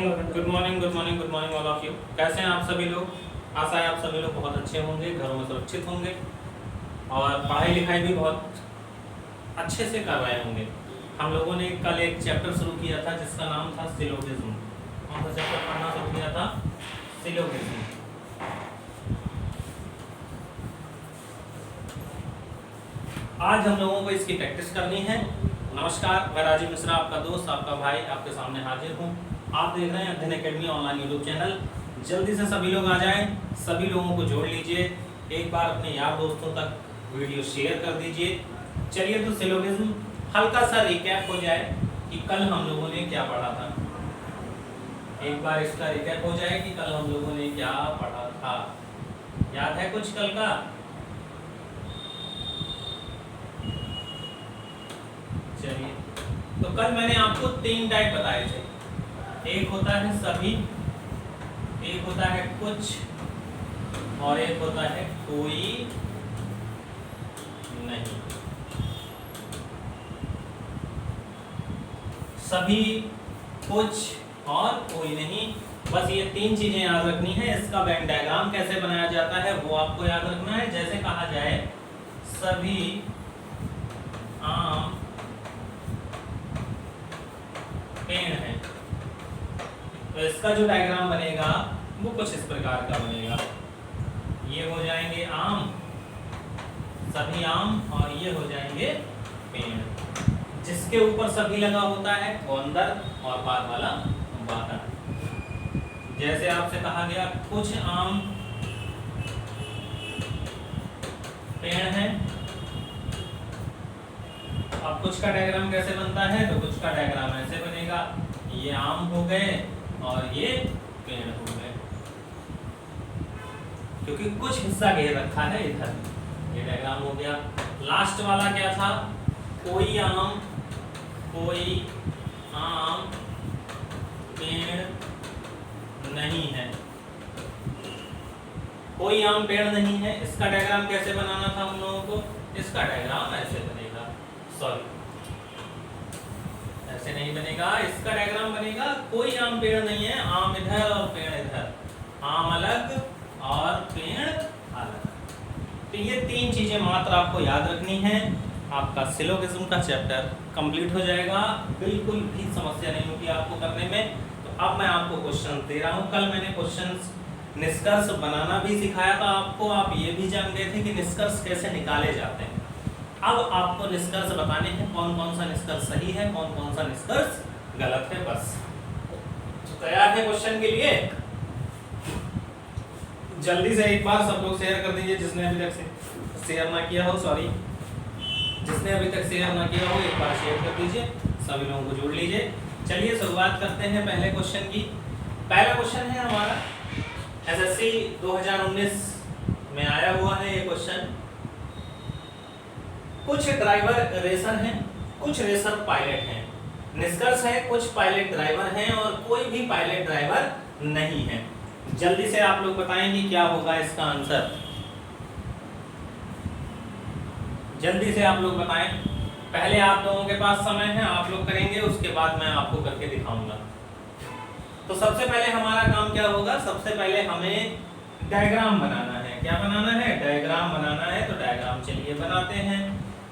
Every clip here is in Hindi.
Morning, good morning, good morning, good morning all of you. कैसे हैं आप सभी लोग? आशा है आप सभी लोग बहुत अच्छे होंगे, घरों में सुरक्षित होंगे और पढ़ाई लिखाई भी बहुत अच्छे से कर रहे होंगे। हम लोगों ने कल एक चैप्टर शुरू किया था जिसका नाम था सिलोगिज्म। कौन सा चैप्टर पढ़ना शुरू किया था? सिलोगिज्म। आज हम लोगों को इसकी प्रैक्टिस करनी है। नमस्कार, मैं राजीव मिश्रा, आपका दोस्त, आपका भाई, आपके सामने हाजिर हूँ। आप देख रहे हैं अध्ययन अकेडमी ऑनलाइन यूट्यूब चैनल। जल्दी से सभी लोग आ जाएं, सभी लोगों को जोड़ लीजिए, एक बार अपने यार दोस्तों तक वीडियो शेयर कर दीजिए। चलिए तो सिलोगिज्म हल्का सा रिकैप हो जाए कि कल हम लोगों ने क्या पढ़ा था। एक बार इसका रिकैप हो जाए कि कल हम लोगों ने क्या पढ़ा था। याद है कुछ कल का? चलिए, तो कल मैंने आपको 3 टाइप बताए थे। एक होता है सभी, एक होता है कुछ और एक होता है कोई नहीं। सभी, कुछ और कोई नहीं, बस ये 3 चीजें याद रखनी है। इसका वेन डायग्राम कैसे बनाया जाता है वो आपको याद रखना है। जैसे कहा जाए सभी आम पेड़ है, तो इसका जो डायग्राम बनेगा वो कुछ इस प्रकार का बनेगा। ये हो जाएंगे आम, सभी आम, और ये हो जाएंगे पेड़। जिसके ऊपर सभी लगा होता है वो अंदर और बाद वाला बाहर। जैसे आपसे कहा गया कुछ आम पेड़ हैं। अब कुछ का डायग्राम कैसे बनता है? तो कुछ का डायग्राम ऐसे बनेगा, ये आम हो गए और ये पेड़ हो गए, क्योंकि कुछ हिस्सा घेर रखा है इधर। ये डायग्राम हो गया। लास्ट वाला क्या था? कोई आम पेड़ नहीं है। कोई आम पेड़ नहीं है, इसका डायग्राम कैसे बनाना था हम लोगों को? इसका डायग्राम ऐसे बनेगा, सॉरी ऐसे नहीं बनेगा। इसका डायग्राम बनेगा कोई आम पेड़ नहीं है, आम इधर और पेड़ इधर, आम अलग और पेड़ अलग। तो ये 3 चीजें मात्र आपको याद रखनी है। आपका सिलोगिज्म का चैप्टर कंप्लीट हो जाएगा, बिल्कुल भी समस्या नहीं होगी आपको करने में। तो अब मैं आपको क्वेश्चन दे रहा हूँ। कल मैंने क्वेश्चंस निष्कर्ष बनाना भी सिखाया था आपको। आप ये भी जान गए थे कि निष्कर्ष कैसे निकाले जाते हैं। अब आपको निष्कर्ष बताने हैं, कौन कौन सा निष्कर्ष सही है, कौन कौन सा निष्कर्ष गलत है। बस तो तैयार है क्वेश्चन के लिए? जल्दी से एक बार सब लोग शेयर कर दीजिए, जिसने अभी तक शेयर ना किया हो, सॉरी, जिसने अभी तक शेयर ना किया हो एक बार शेयर कर दीजिए, सभी लोगों को जोड़ लीजिए। चलिए शुरुआत करते हैं पहले क्वेश्चन की। पहला क्वेश्चन है हमारा एसएससी 2019 में आया हुआ है ये क्वेश्चन। कुछ ड्राइवर रेसर हैं, कुछ रेसर पायलट हैं। निष्कर्ष है कुछ पायलट ड्राइवर हैं और कोई भी पायलट ड्राइवर नहीं है। जल्दी से आप लोग बताएंगे क्या होगा इसका आंसर। जल्दी से आप लोग बताएं। पहले आप लोगों के पास समय है, आप लोग करेंगे, उसके बाद मैं आपको करके दिखाऊंगा। तो सबसे पहले हमारा काम क्या होगा? सबसे पहले हमें डायग्राम बनाना है। क्या बनाना है? डायग्राम बनाना है। तो डायग्राम चलिए बनाते हैं।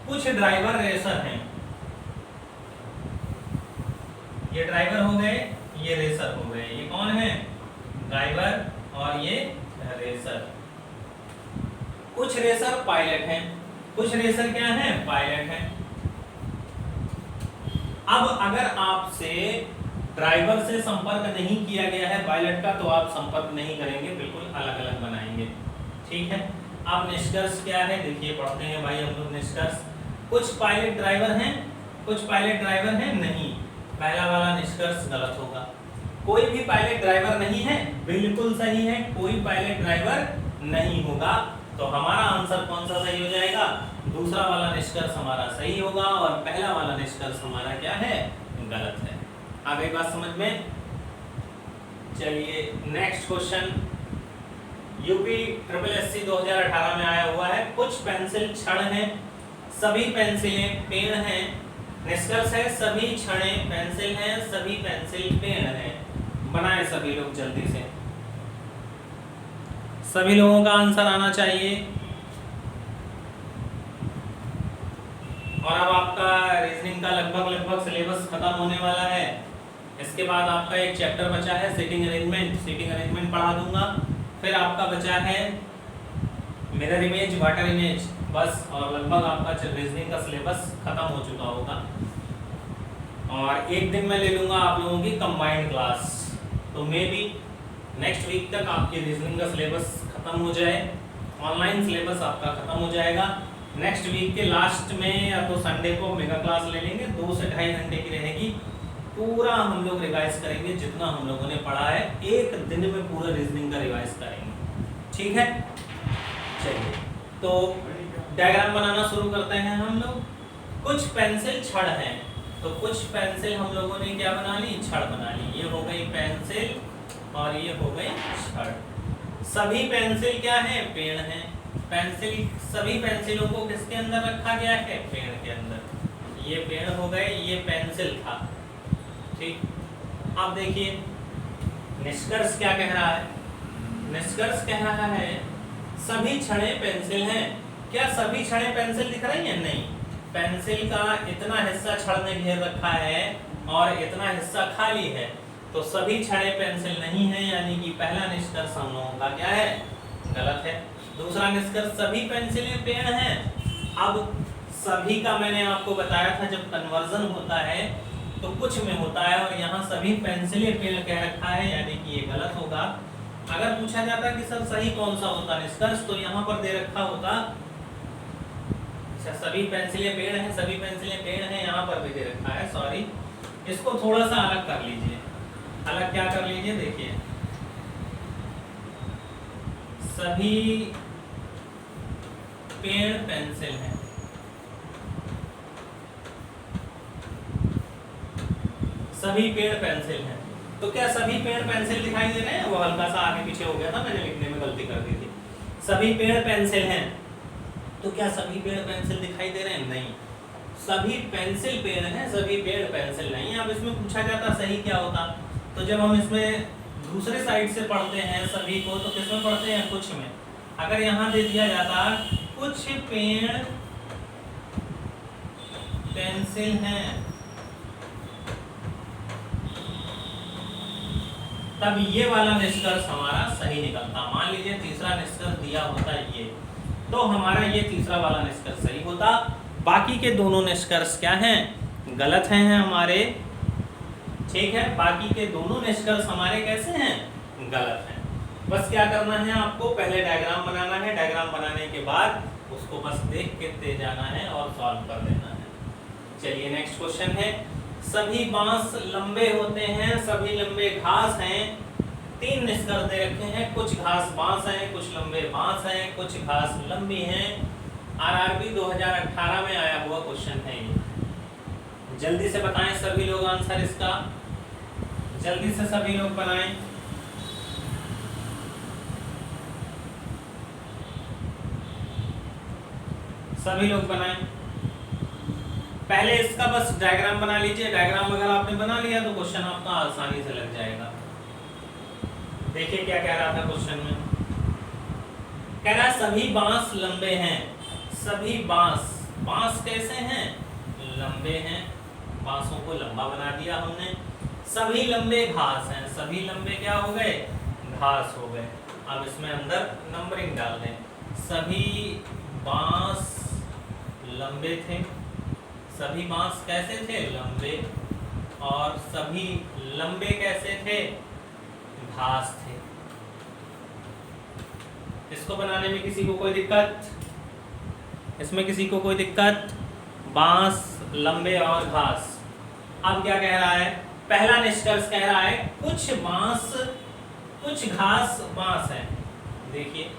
कुछ ड्राइवर रेसर हैं, ये ड्राइवर हो गए, ये रेसर हो गए। ये कौन है? ड्राइवर और ये रेसर। कुछ रेसर पायलट हैं, कुछ रेसर क्या है? पायलट हैं। अब अगर आपसे ड्राइवर से संपर्क नहीं किया गया है पायलट का, तो आप संपर्क नहीं करेंगे, बिल्कुल अलग अलग बनाएंगे। ठीक है। अब निष्कर्ष क्या है देखिए, पढ़ते हैं भाई हम लोग निष्कर्ष। कुछ पायलट ड्राइवर हैं, कुछ पायलट ड्राइवर हैं नहीं। पहला वाला निष्कर्ष गलत होगा। कोई भी पायलट ड्राइवर नहीं है, बिल्कुल सही है, कोई पायलट ड्राइवर नहीं होगा। तो हमारा आंसर कौन सा सही हो जाएगा? दूसरा वाला निष्कर्ष हमारा सही होगा और पहला वाला निष्कर्ष हमारा क्या है? गलत है। आ गई बात समझ में? चलिए नेक्स्ट क्वेश्चन। यूपी SSSC 2018 में आया हुआ है। कुछ पेंसिल छड़ हैं, सभी पेंसिलें पेड़ हैं। निष्कर्ष है सभी छड़ें पेंसिल हैं, सभी पेंसिल पेड़ हैं। बनाए सभी लोग जल्दी से, सभी लोगों का आंसर आना चाहिए। और अब आपका रीजनिंग का लगभग सिलेबस खत्म होने वाला है। इसके बाद आपका एक चैप्टर बचा है सीटिंग अरेंजमेंट पढ़ा दूंगा। फिर आपका बचा है मिरर इमेज, वाटर इमेज, बस। और लगभग आपका रीजनिंग का सिलेबस खत्म हो चुका होगा। और एक दिन मैं ले लूँगा आप लोगों की कंबाइंड क्लास, तो मे बी नेक्स्ट वीक तक आपकी रीजनिंग का सिलेबस खत्म हो जाए, ऑनलाइन सिलेबस आपका खत्म हो जाएगा। नेक्स्ट वीक के लास्ट में या तो संडे को मेगा क्लास ले लेंगे, 2 से 2.5 घंटे की रहेगी। पूरा हम लोग रिवाइज करेंगे जितना हम लोगों ने पढ़ा है, एक दिन में पूरा रीजनिंग का रिवाइज करेंगे, ठीक है। चलिए, तो डायग्राम बनाना शुरू करते हैं हम लोग। कुछ पेंसिल छड़ हैं, तो कुछ पेंसिल हम लोगों ने क्या बना ली, छड़ बना ली। ये हो गई पेंसिल और ये हो गई छड़। सभी पेंसिल क्या है, पेड़ हैं। पेंसिल, सभी पेंसिलों को किसके अंदर रखा गया है, पेड़ के अंदर। ये पेड़ हो गए, ये पेंसिल था, ठीक। अब देखिए निष्कर्ष क्या कह रहा है। निष्कर्ष कह रहा है सभी छड़ें पेंसिल हैं। क्या सभी छड़ें पेंसिल दिख रही हैं? नहीं। पेंसिल का इतना हिस्सा छड़ ने घेर रखा है और इतना हिस्सा खाली है, तो सभी छड़ें पेंसिल नहीं है, यानी कि पहला निष्कर्ष हम लोगों का क्या है, गलत है। दूसरा निष्कर्ष सभी पेंसिलें पेड़ हैं। अब सभी का मैंने आपको बताया था जब कन्वर्जन होता है तो कुछ में होता है, और यहाँ सभी पेंसिलें पेड़ कह रखा है, यानी कि ये गलत होगा। अगर पूछा जाता कि सर सही कौन सा होता निष्कर्ष, तो यहाँ पर दे रखा होता सभी पेंसिलें पेड़ हैं, सभी पेंसिलें पेड़ हैं, यहाँ पर भी दे रखा है, सॉरी। इसको थोड़ा सा अलग कर लीजिए। अलग क्या कर लीजिए, देखिए सभी पेड़ पेंसिल हैं, सभी पेड़ पेंसिल हैं। तो क्या सभी पेड़ पेंसिल दिखाई दे रहे हैं? वो हल्का सा आगे पीछे हो गया था, मैंने लिखने में गलती कर दी थी। सभी पेड़ पेंसिल हैं, तो क्या सभी पेड़ पेंसिल दिखाई दे रहे हैं? नहीं। सभी पेंसिल पेड़ हैं, सभी पेड़ पेंसिल नहीं। अब इसमें पूछा जाता सही क्या होता, तो जब हम इसमें दूसरे साइड से पढ़ते हैं सभी को, तो किसमें पढ़ते हैं, कुछ में। अगर यहाँ दे दिया जाता कुछ पेड़ पेंसिल हैं, तब ये वाला निष्कर्ष हमारा सही निकलता। मान लीजिए तीसरा निष्कर्ष दिया होता ये, तो हमारा ये तीसरा वाला निष्कर्ष सही होता। बाकी के दोनों निष्कर्ष क्या हैं, गलत हैं हमारे, ठीक है। बाकी के दोनों निष्कर्ष हमारे कैसे हैं, गलत हैं। बस क्या करना है आपको, पहले डायग्राम बनाना है, डायग्राम बनाने के बाद उसको बस देख के दे जाना है और सॉल्व कर देना है। चलिए नेक्स्ट क्वेश्चन है, सभी बांस लंबे होते हैं, सभी लंबे घास हैं। 3 निष्कर्ष दे रखे हैं, कुछ घास बांस हैं, कुछ लंबे बांस हैं, कुछ घास लंबी हैं। आरआरबी 2018 में आया हुआ क्वेश्चन है ये। जल्दी से बताएं सभी लोग आंसर इसका, जल्दी से सभी लोग बनाएं। सभी लोग बनाएं। पहले इसका बस डायग्राम बना लीजिए। डायग्राम अगर आपने बना लिया तो क्वेश्चन आपका आसानी से लग जाएगा। देखिए क्या कह रहा था क्वेश्चन में, कह रहा सभी बांस लंबे हैं। सभी बांस, बांस कैसे हैं, लंबे हैं, बांसों को लंबा बना दिया हमने। सभी लंबे घास हैं, सभी लंबे क्या हो गए, घास हो गए। अब इसमें अंदर नंबरिंग डाल दें। सभी बांस लंबे थे, सभी बांस कैसे थे, लंबे, और सभी लंबे कैसे थे, घास थे। इसको बनाने में किसी को कोई दिक्कत, इसमें किसी को कोई दिक्कत, बांस लंबे और घास। अब क्या कह रहा है, पहला निष्कर्ष कह रहा है कुछ बांस कुछ घास बांस है। देखिए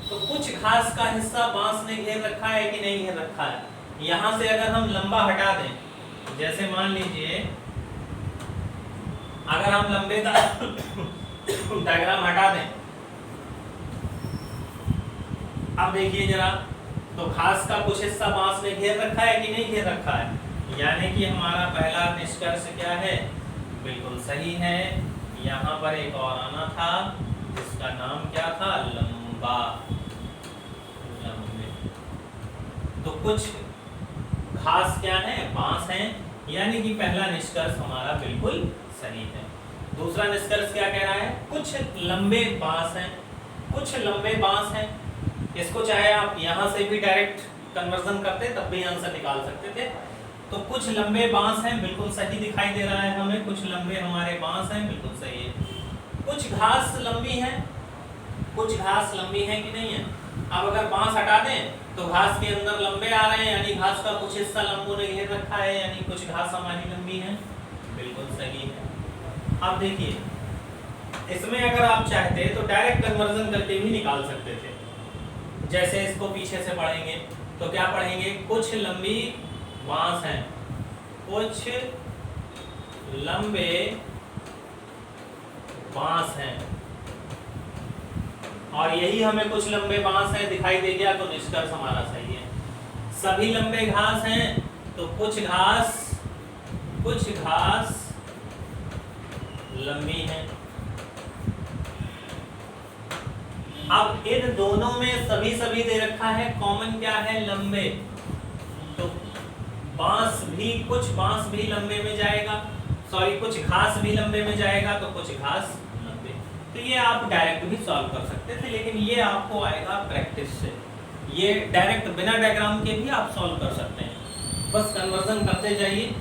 तो कुछ घास का हिस्सा बांस ने घेर रखा है कि नहीं घेर रखा है। यहां से अगर हम लंबा हटा दें, जैसे मान लीजिए अगर हम लंबे का डायग्राम हटा दें, अब देखिए जरा, तो घास का कुछ हिस्सा बांस ने घेर रखा है कि नहीं घेर रखा है, यानी कि हमारा पहला निष्कर्ष क्या है, बिल्कुल सही है। यहाँ पर एक और आना था जिसका नाम क्या था, लंबा, लंबे। तो कुछ घास क्या है, बांस है, यानी कि पहला निष्कर्ष हमारा बिल्कुल सही है। दूसरा निष्कर्ष क्या कह रहा है, कुछ लंबे बांस हैं, कुछ लंबे बांस हैं। इसको चाहे आप यहाँ से भी डायरेक्ट कन्वर्जन करते तब भी आंसर निकाल सकते थे। तो कुछ लंबे बांस हैं, बिल्कुल सही दिखाई दे रहा है हमें, कुछ लंबे हमारे बांस हैं, बिल्कुल सही है। कुछ घास लंबी है, कुछ घास लंबी है कि नहीं है। अब अगर बांस हटा दें तो घास के अंदर लंबे आ रहे हैं, यानी घास का कुछ हिस्सा लंबों ने घेर रखा है, यानी कुछ घास हमारी लंबी है, बिल्कुल सही है। अब देखिए, इसमें अगर आप चाहते तो डायरेक्ट कन्वर्जन करके भी निकाल सकते थे। जैसे इसको पीछे से पढ़ेंगे तो क्या पढ़ेंगे, कुछ लंबी बांस हैं, कुछ लंबे बांस हैं, और यही हमें कुछ लंबे बांस हैं दिखाई दे गया, तो निष्कर्ष हमारा सही है। सभी लंबे घास हैं तो कुछ घास लंबी है। अब इन दोनों में सभी दे रखा है, कॉमन क्या है, लंबे। तो बांस भी, कुछ बांस भी लंबे में जाएगा, सॉरी कुछ घास भी लंबे में जाएगा, तो कुछ घास लंबे। तो ये आप डायरेक्ट भी सॉल्व कर सकते थे, लेकिन ये आपको आएगा प्रैक्टिस से। ये डायरेक्ट बिना डायग्राम के भी आप सॉल्व कर सकते हैं, बस कन्वर्जन करते जाइए।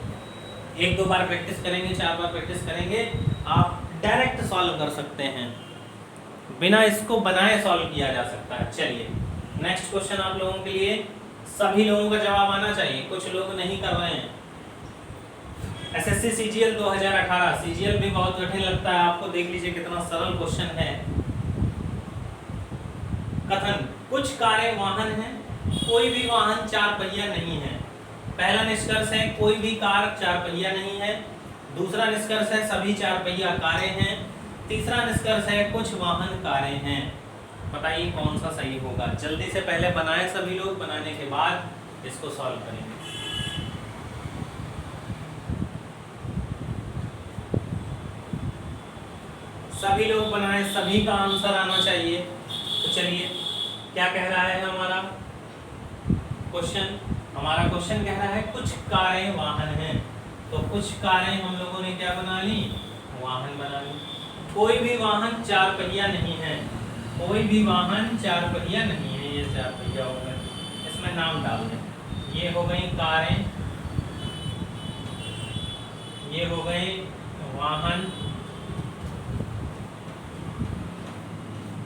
1-2 बार प्रैक्टिस करेंगे, 4 बार प्रैक्टिस करेंगे, आप डायरेक्ट सॉल्व कर सकते हैं, बिना इसको बनाए सॉल्व किया जा सकता है। चलिए नेक्स्ट क्वेश्चन आप लोगों के लिए, सभी लोगों का जवाब आना चाहिए, कुछ लोग नहीं कर रहे हैं। एसएससी सीजीएल 2018, सीजीएल भी बहुत कठिन लगता है आपको, देख लीजिए कितना सरल क्वेश्चन है। कथन, कुछ कारें वाहन हैं, कोई भी वाहन 4 पहिया नहीं है। पहला निष्कर्ष है कोई भी कार 4 पहिया नहीं है। दूसरा निष्कर्ष है सभी 4 पहिया कारें हैं। तीसरा निष्कर्ष है कुछ वाहन कारें हैं। बताइए कौन सा सही होगा। जल्दी से पहले बनाएं सभी लोग, बनाने के बाद इसको सॉल्व करेंगे। सभी लोग बनाएं, सभी का आंसर आना चाहिए। तो चलिए क्या कह रहा है हमारा क्वेश्चन, हमारा क्वेश्चन कह रहा है कुछ कारें वाहन हैं। तो कुछ कारें हम लोगों ने क्या बना ली, वाहन बना ली। कोई भी वाहन 4 पहिया नहीं है, कोई भी वाहन 4 पहिया नहीं है, ये 4 पहिया हो गए, इसमें नाम डाल दें। ये हो गई कारें, ये हो गए वाहन,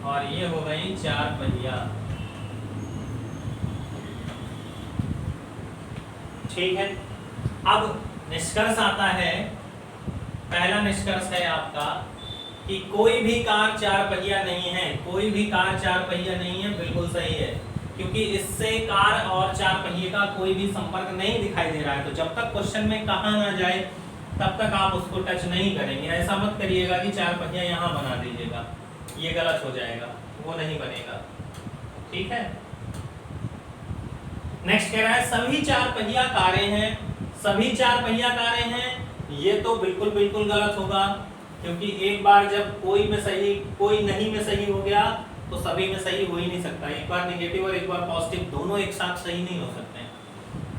और ये हो गई 4 पहिया। ठीक है, अब निष्कर्ष आता है, पहला निष्कर्ष है आपका कि कोई भी कार 4 पहिया नहीं है। कोई भी कार 4 पहिया नहीं है, बिल्कुल सही है, क्योंकि इससे कार और 4 पहिए का कोई भी संपर्क नहीं दिखाई दे रहा है। तो जब तक क्वेश्चन में कहा ना जाए तब तक आप उसको टच नहीं करेंगे। ऐसा मत करिएगा कि 4 पहिया यहाँ बना दीजिएगा, ये गलत हो जाएगा, वो नहीं बनेगा। ठीक है, नेक्स्ट कह रहा है सभी 4 पहिया कारें हैं। सभी 4 पहिया कारें हैं, ये तो बिल्कुल गलत होगा, क्योंकि एक बार जब कोई में सही कोई नहीं में सही हो गया तो सभी में सही हो ही नहीं सकता। एक बार नेगेटिव और एक बार पॉजिटिव दोनों एक साथ सही नहीं हो सकते।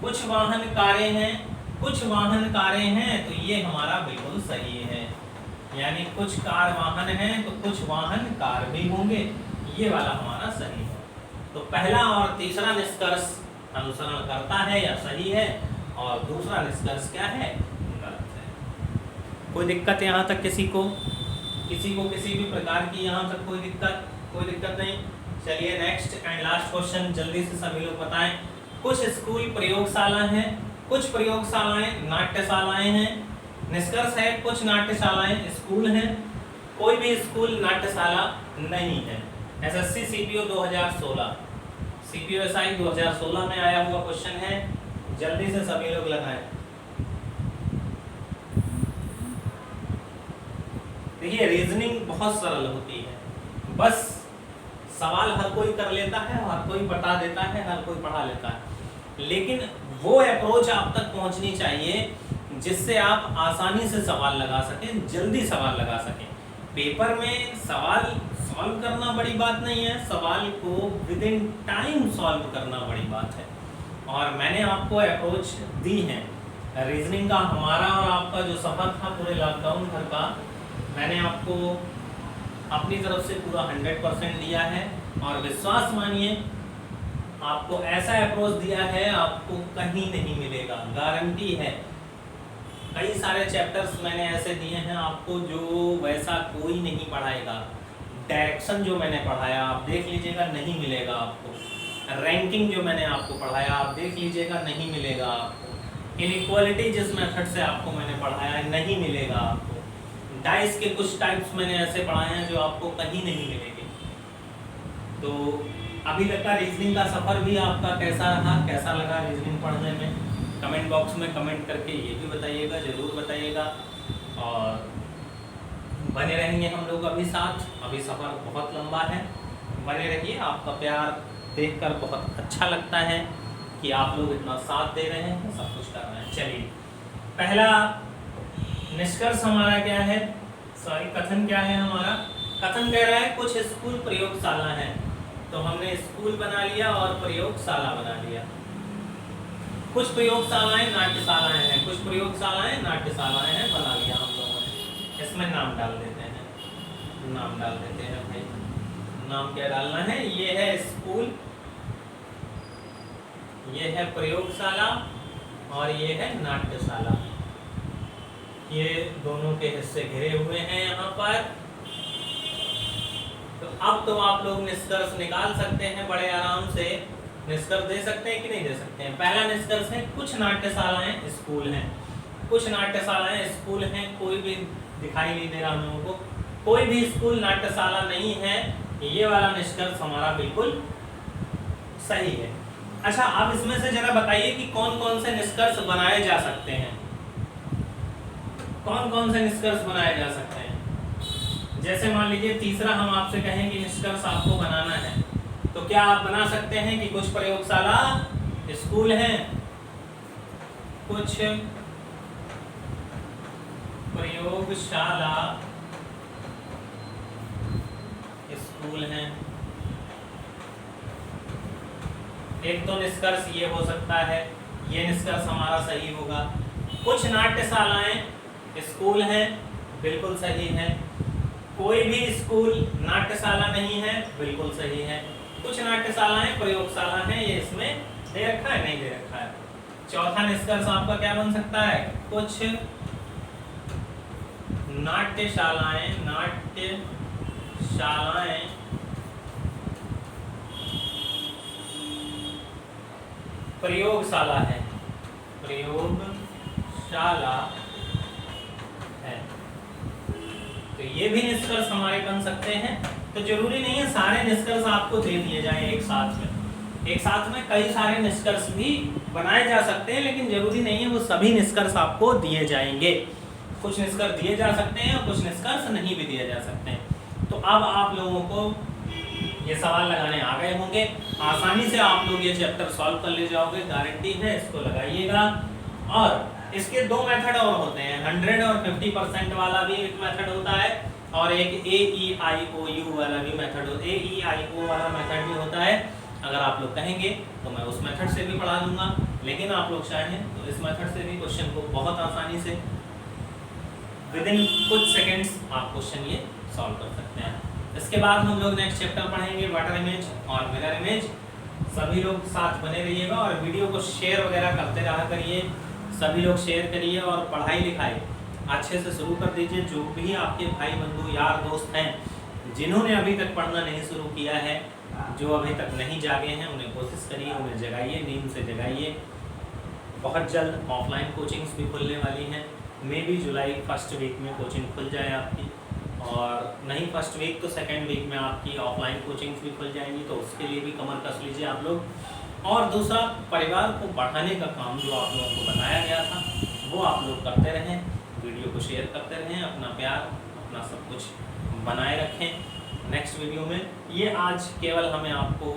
कुछ वाहन कारें हैं, कुछ वाहन कारें हैं, तो ये हमारा बिल्कुल सही है, यानी कुछ कार वाहन हैं तो कुछ वाहन कार भी होंगे, ये वाला हमारा सही है। तो पहला और तीसरा निष्कर्ष अनुसरण करता है या सही है, और दूसरा निष्कर्ष क्या है, गलत है। कोई दिक्कत यहाँ तक किसी को किसी भी प्रकार की यहाँ तक कोई दिक्कत नहीं। चलिए नेक्स्ट एंड लास्ट क्वेश्चन, जल्दी से सभी लोग बताएं। कुछ स्कूल प्रयोगशाला हैं, कुछ प्रयोगशालाएं नाट्यशालाएं हैं। निष्कर्ष है कुछ नाट्यशालाएं स्कूल हैं, कोई भी स्कूल नाट्यशाला नहीं है। एसएससी सीपीओ 2016, सीपीओ एसआई 2016 में आया हुआ क्वेश्चन है, जल्दी से सभी लोग लगाएं। देखिए रीजनिंग बहुत सरल होती है, बस सवाल हर कोई कर लेता है, हर कोई बता देता है, हर कोई पढ़ा लेता है, लेकिन वो अप्रोच आप तक पहुंचनी चाहिए जिससे आप आसानी से सवाल लगा सकें, जल्दी सवाल लगा सकें। पेपर में सवाल सॉल्व करना बड़ी बात नहीं है, सवाल को विद इन टाइम सॉल्व करना बड़ी बात है। और मैंने आपको अप्रोच दी है रीजनिंग का। हमारा और आपका जो सफ़र था पूरे लॉकडाउन भर का, मैंने आपको अपनी तरफ से पूरा 100% दिया है। और विश्वास मानिए, आपको ऐसा अप्रोच दिया है आपको कहीं नहीं मिलेगा, गारंटी है। कई सारे चैप्टर्स मैंने ऐसे दिए हैं आपको जो वैसा कोई नहीं पढ़ाएगा। डायरेक्शन जो मैंने पढ़ाया आप देख लीजिएगा, नहीं मिलेगा आपको। रैंकिंग जो मैंने आपको पढ़ाया आप देख लीजिएगा, नहीं मिलेगा आपको। इनइक्वालिटी जिस मेथड से आपको मैंने पढ़ाया है, नहीं मिलेगा आपको। डाइस के कुछ टाइप्स मैंने ऐसे पढ़ाए हैं जो आपको कहीं नहीं मिलेंगे। तो अभी तक का रीजनिंग का सफ़र भी आपका कैसा रहा, कैसा लगा रीजनिंग पढ़ने में, कमेंट बॉक्स में कमेंट करके ये भी बताइएगा, ज़रूर बताइएगा। और बने रहेंगे हम लोग अभी साथ। अभी सफ़र बहुत लंबा है, बने रहिए। आपका प्यार देखकर बहुत अच्छा लगता है कि आप लोग इतना साथ दे रहे हैं, सब कुछ कर रहे हैं। चलिए, पहला निष्कर्ष हमारा क्या है, कथन क्या है हमारा? कथन कह रहा है कुछ स्कूल प्रयोगशाला है। तो हमने स्कूल बना लिया और प्रयोगशाला बना लिया। कुछ प्रयोगशालाएं नाट्यशालाएं हैं, कुछ प्रयोगशालाएं नाट्यशालाएं हैं, बना लिया हम लोगों ने। इसमें नाम डाल देते हैं, नाम डाल देते हैं भाई। नाम क्या डालना है? ये है स्कूल, ये है प्रयोगशाला और ये है नाट्यशाला। ये दोनों के हिस्से घिरे हुए हैं यहाँ पर। तो अब तो आप लोग निष्कर्ष निकाल सकते हैं बड़े आराम से। निष्कर्ष दे सकते हैं कि नहीं दे सकते हैं? पहला निष्कर्ष है कुछ नाट्यशालाएं स्कूल हैं। कुछ नाट्यशालाएं स्कूल हैं, कोई भी दिखाई नहीं दे रहा हम लोगों को, कोई भी स्कूल नाट्यशाला नहीं है। ये वाला निष्कर्ष हमारा बिल्कुल सही है। अच्छा, आप इसमें से जरा बताइए कि कौन कौन से निष्कर्ष बनाए जा सकते हैं, कौन कौन से निष्कर्ष बनाए जा सकते हैं। जैसे मान लीजिए तीसरा हम आपसे कहें कि निष्कर्ष आपको बनाना है, तो क्या आप बना सकते हैं कि कुछ प्रयोगशाला स्कूल हैं, कुछ प्रयोगशाला स्कूल हैं। एक तो निष्कर्ष ये हो सकता है, ये निष्कर्ष हमारा सही होगा। कुछ नाट्यशालाएं स्कूल हैं, बिल्कुल सही है। कोई भी स्कूल नाट्यशाला नहीं है, बिल्कुल सही है। कुछ नाट्यशालाएं प्रयोगशाला हैं, ये इसमें दे रखा है, नहीं दे रखा है। चौथा निष्कर्ष आपका क्या बन सकता है? कुछ नाट्यशालाएं प्रयोगशाला है, प्रयोगशाला है। तो ये भी निष्कर्ष हमारे बन सकते हैं। तो जरूरी नहीं है सारे निष्कर्ष आपको दे दिए जाएं एक साथ में। एक साथ में कई सारे निष्कर्ष भी बनाए जा सकते हैं, लेकिन जरूरी नहीं है वो सभी निष्कर्ष आपको दिए जाएंगे। कुछ निष्कर्ष दिए जा सकते हैं और कुछ निष्कर्ष नहीं भी दिए जा सकते हैं। तो अब आप लोगों को ये सवाल लगाने आ गए होंगे, आसानी से आप लोग ये चैप्टर सॉल्व कर ले जाओगे, गारंटी है। इसको लगाइएगा। और इसके दो मेथड और होते हैं, 100 और 50% वाला भी एक मेथड होता है और एक AEIOU वाला भी मेथड होता है। AEIO वाला मेथड भी होता है। अगर आप लोग कहेंगे तो मैं उस मेथड से भी पढ़ा दूंगा, लेकिन आप लोग चाहें तो इस मेथड से भी क्वेश्चन को बहुत आसानी से विद इन कुछ सेकेंड्स आप क्वेश्चन ये सॉल्व कर सकते हैं। इसके बाद हम लोग नेक्स्ट चैप्टर पढ़ेंगे वाटर इमेज और मिरर इमेज। सभी लोग साथ बने रहिएगा और वीडियो को शेयर वगैरह करते रहा करिए। सभी लोग शेयर करिए और पढ़ाई लिखाई अच्छे से शुरू कर दीजिए। जो भी आपके भाई बंधु यार दोस्त हैं जिन्होंने अभी तक पढ़ना नहीं शुरू किया है, जो अभी तक नहीं जागे हैं, उन्हें कोशिश करिए, उन्हें जगाइए, नींद से जगाइए। बहुत जल्द ऑफलाइन कोचिंग्स भी खुलने वाली हैं। Maybe July first week में कोचिंग खुल जाए आपकी, और नहीं फर्स्ट वीक तो सेकेंड वीक में आपकी ऑफलाइन कोचिंग्स भी खुल जाएंगी। तो उसके लिए भी कमर कस लीजिए आप लोग। और दूसरा, परिवार को बढ़ाने का काम जो आप लोगों को बताया गया था वो आप लोग करते रहें, वीडियो को शेयर करते रहें, अपना प्यार अपना सब कुछ बनाए रखें। नेक्स्ट वीडियो में ये आज केवल हमें आपको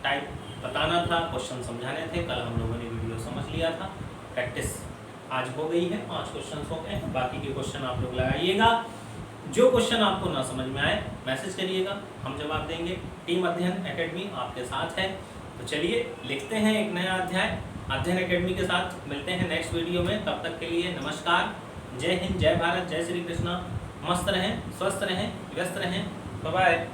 टाइप बताना था, क्वेश्चन समझाने थे। कल हम लोगों ने वीडियो समझ लिया था, प्रैक्टिस आज हो गई है, 5 क्वेश्चन हो गए हैं, बाकी के क्वेश्चन आप लोग लगाइएगा। जो क्वेश्चन आपको ना समझ में आए मैसेज करिएगा, हम जवाब देंगे। टीम अध्ययन एकेडमी आपके साथ है। तो चलिए लिखते हैं एक नया अध्याय अध्ययन एकेडमी के साथ। मिलते हैं नेक्स्ट वीडियो में, तब तक के लिए नमस्कार, जय हिंद, जय भारत, जय श्री कृष्णा। मस्त रहें, स्वस्थ रहें, व्यस्त रहें, बाय बाय।